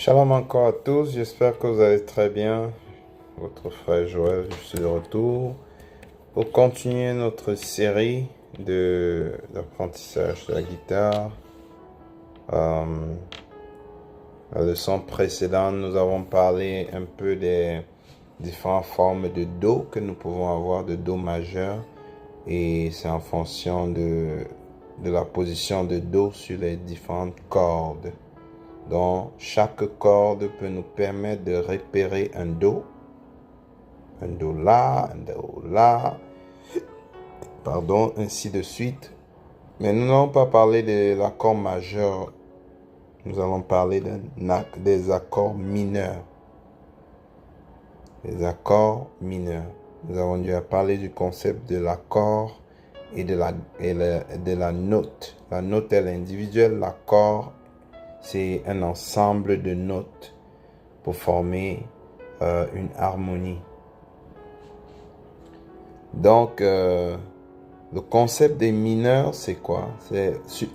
Shalom encore à tous, j'espère que vous allez très bien. Votre frère Joël, je suis de retour pour continuer notre série d'apprentissage de la guitare. La leçon précédente, nous avons parlé un peu des différentes formes de Do que nous pouvons avoir, de Do majeur, et c'est en fonction de la position de Do sur les différentes cordes. Donc, chaque corde peut nous permettre de repérer un Do là, un Do là, pardon, ainsi de suite. Mais nous n'allons pas parler de l'accord majeur, nous allons parler des accords mineurs. Les accords mineurs. Nous avons déjà parlé du concept de l'accord et de la note. La note est individuelle, l'accord c'est un ensemble de notes pour former une harmonie. Donc, le concept des mineurs, c'est quoi? C'est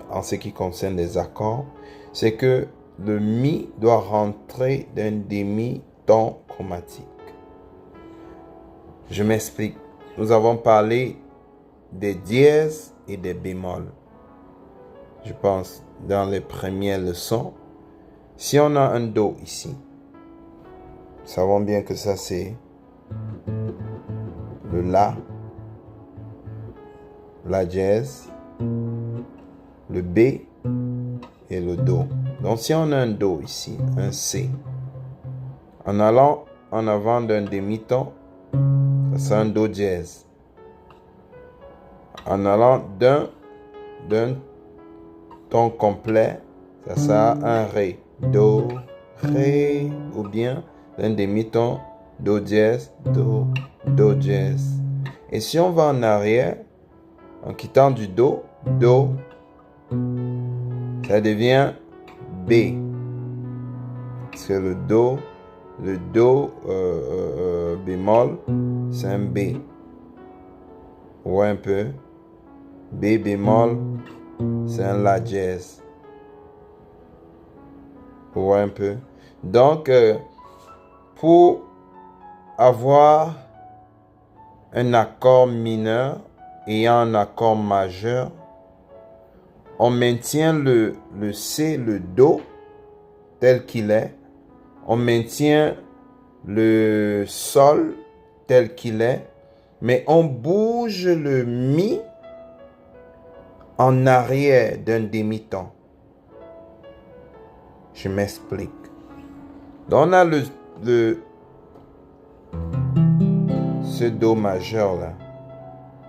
en ce qui concerne les accords, c'est que le mi doit rentrer d'un demi-ton chromatique. Je m'explique. Nous avons parlé des dièses et des bémols. Je pense dans les premières leçons. Si on a un Do ici, nous savons bien que ça c'est le la dièse, le B et le Do. Donc si on a un Do ici, un C, en allant en avant d'un demi-ton, ça c'est un Do dièse. En allant d'un ton complet, ça sera un Ré. Do, Ré, ou bien d'un demi-ton, Do dièse, Do dièse. Et si on va en arrière, en quittant du Do, ça devient B. Parce que le Do bémol, c'est un B. Ou un peu. B bémol, c'est un La dièse. Ou un peu. Donc, pour avoir un accord mineur ayant un accord majeur, on maintient le C, le Do, tel qu'il est. On maintient le Sol tel qu'il est. Mais on bouge le Mi en arrière d'un demi-ton. Je m'explique. Donc on a ce Do majeur là.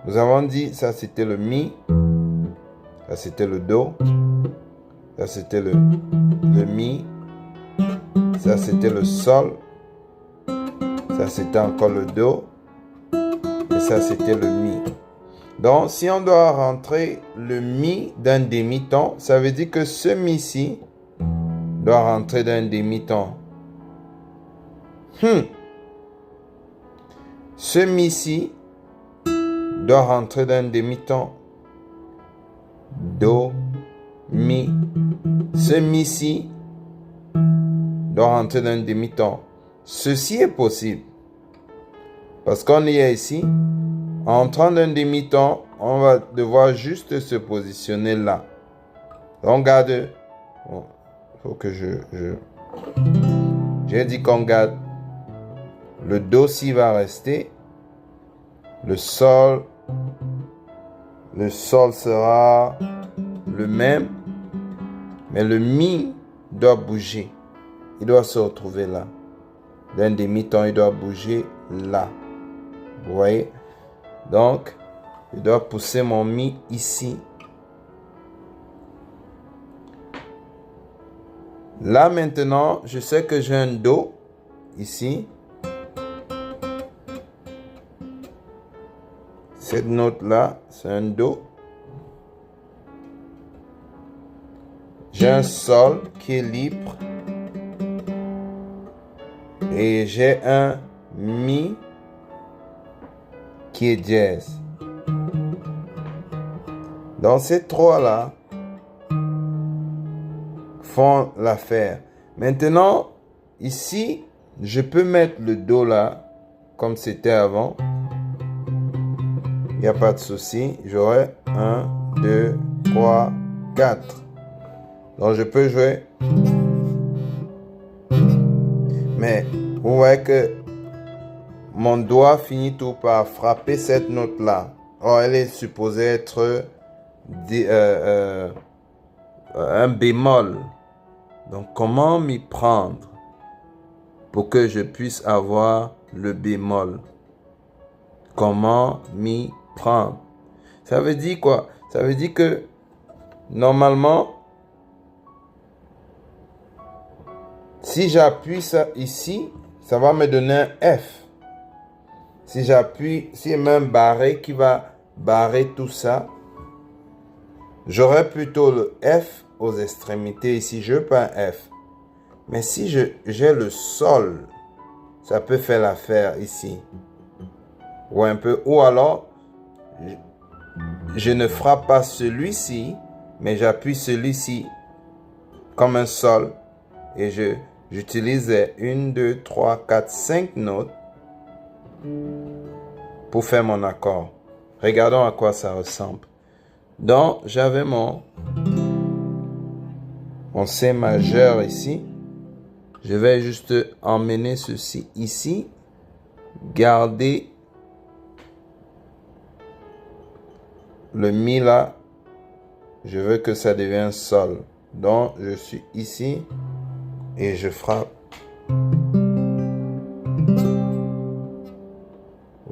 Nous avons dit ça c'était le Mi, ça c'était le Do, ça c'était le Mi, ça c'était le Sol, ça c'était encore le Do, et ça c'était le Mi. Donc si on doit rentrer le Mi d'un demi-ton, ça veut dire que ce Mi-ci doit rentrer d'un demi-ton. Ce Mi-ci doit rentrer d'un demi-ton. Do, Mi. Ce Mi-ci doit rentrer d'un demi-ton. Ceci est possible. Parce qu'on est ici. En entrant d'un demi-ton, on va devoir juste se positionner là. On garde. Bon, faut que j'ai dit qu'on garde. Le Do si va rester. Le Sol sera le même. Mais le Mi doit bouger. Il doit se retrouver là. D'un demi-ton, il doit bouger là. Vous voyez? Donc, je dois pousser mon Mi ici. Là maintenant, je sais que j'ai un Do ici. Cette note-là, c'est un Do. J'ai un Sol qui est libre. Et j'ai un Mi qui est dièse. Donc ces trois-là font l'affaire. Maintenant, ici, je peux mettre le Do là, comme c'était avant. Il n'y a pas de souci. J'aurai 1, 2, 3, 4. Donc, je peux jouer. Mais, vous voyez que mon doigt finit tout par frapper cette note-là. Or, elle est supposée être un bémol. Donc, comment m'y prendre pour que je puisse avoir le bémol? Comment m'y prendre? Ça veut dire quoi? Ça veut dire que, normalement, si j'appuie ça ici, ça va me donner un F. Si j'appuie, s'il y a même un barré qui va barrer tout ça, j'aurai plutôt le F aux extrémités ici. Je veux pas un F. Mais si j'ai le sol, ça peut faire l'affaire ici. Ou un peu. Ou alors, je ne frappe pas celui-ci, mais j'appuie celui-ci comme un sol. Et j'utilise 1, 2, 3, 4, 5 notes pour faire mon accord. Regardons à quoi ça ressemble. Donc, j'avais mon C majeur ici. Je vais juste emmener ceci ici. Garder le Mi là. Je veux que ça devienne Sol. Donc, je suis ici et je frappe.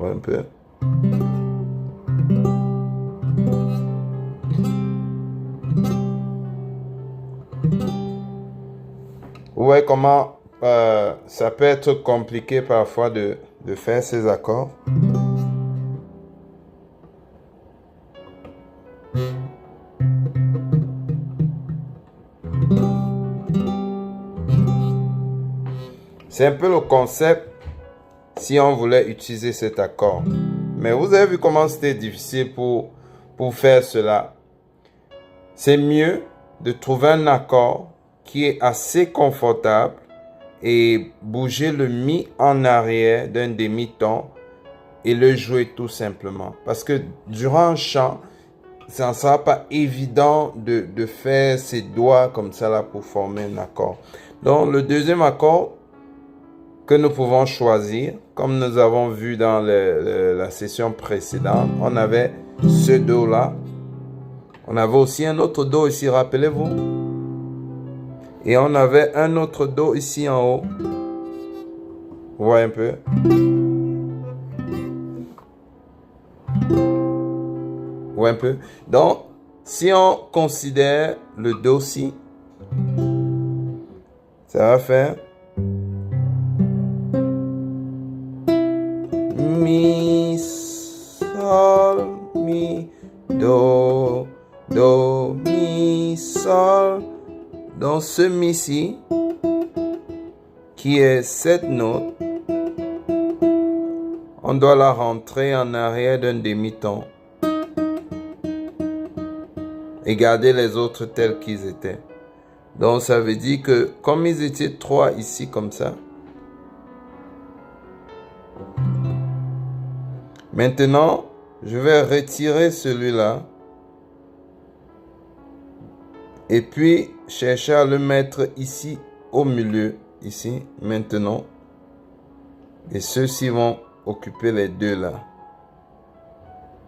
Un peu. Vous voyez comment ça peut être compliqué parfois de faire ces accords. C'est un peu le concept si on voulait utiliser cet accord. Mais vous avez vu comment c'était difficile pour faire cela. C'est mieux de trouver un accord qui est assez confortable et bouger le Mi en arrière d'un demi-ton et le jouer tout simplement. Parce que durant un chant, ça ne sera pas évident de faire ses doigts comme ça là pour former un accord. Donc le deuxième accord que nous pouvons choisir, comme nous avons vu dans la session précédente, on avait ce Do là. On avait aussi un autre Do ici, rappelez-vous. Et on avait un autre Do ici en haut. Vous voyez un peu. Vous voyez un peu. Donc, si on considère le Do ci, ça va faire Mi, Sol, Mi, Do, Do, Mi, Sol. Dans ce Mi-ci, qui est cette note, on doit la rentrer en arrière d'un demi-ton et garder les autres tels qu'ils étaient. Donc ça veut dire que comme ils étaient 3 ici comme ça, maintenant je vais retirer celui-là et puis chercher à le mettre ici au milieu, ici maintenant, et ceux-ci vont occuper les deux là.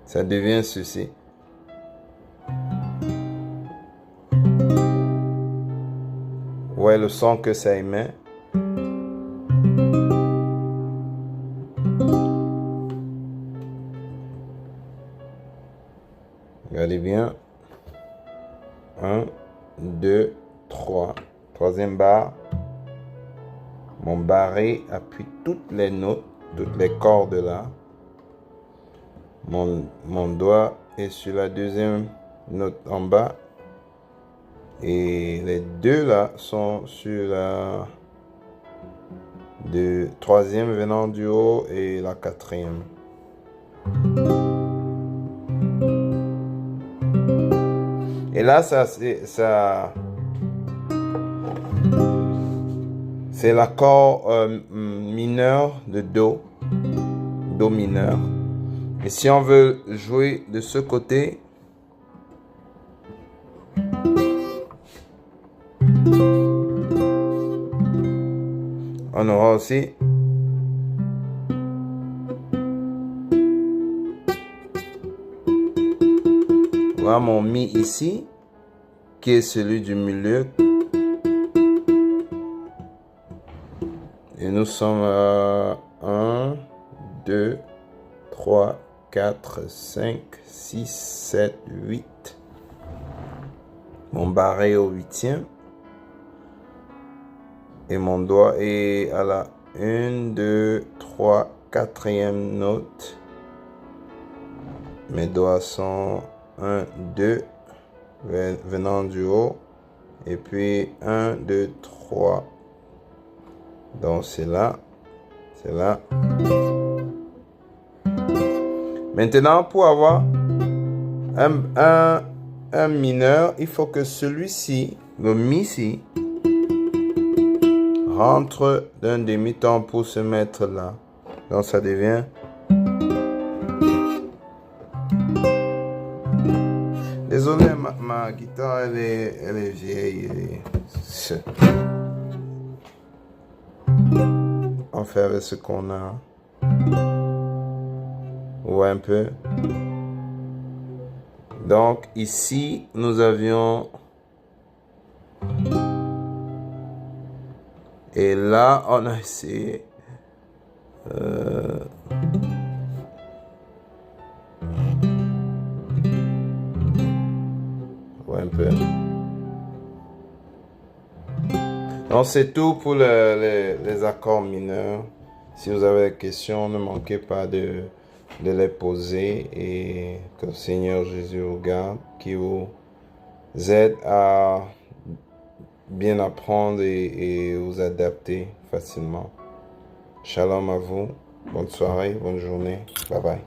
Ça devient ceci. Ouais, le son que ça émet. Regardez bien. 1, 2, 3. Troisième barre. Mon barré appuie toutes les notes, toutes les cordes là. Mon doigt est sur la deuxième note en bas. Et les deux là sont sur la troisième venant du haut et la quatrième. C'est C'est l'accord mineur de Do. Do mineur. Et si on veut jouer de ce côté, on aura aussi voilà mon Mi ici, qui est celui du milieu. Et nous sommes à 1, 2, 3, 4, 5, 6, 7, 8. Mon barré au 8e. Et mon doigt est à la 1, 2, 3, 4e note. Mes doigts sont 1, 2, venant du haut. Et puis 1, 2, 3. Donc c'est là. C'est là. Maintenant, pour avoir un mineur, il faut que celui-ci, le Mi-ci, rentre d'un demi-ton pour se mettre là. Donc ça devient... Désolé, ma guitare, elle est vieille. On fait avec ce qu'on a. Ou un peu. Donc ici, nous avions... Et là, on a essayé... Ouais, un peu. Donc c'est tout pour les accords mineurs. Si vous avez des questions, ne manquez pas de les poser et que le Seigneur Jésus vous garde, qui vous aide à bien apprendre et vous adapter facilement. Shalom à vous, bonne soirée, bonne journée, bye bye.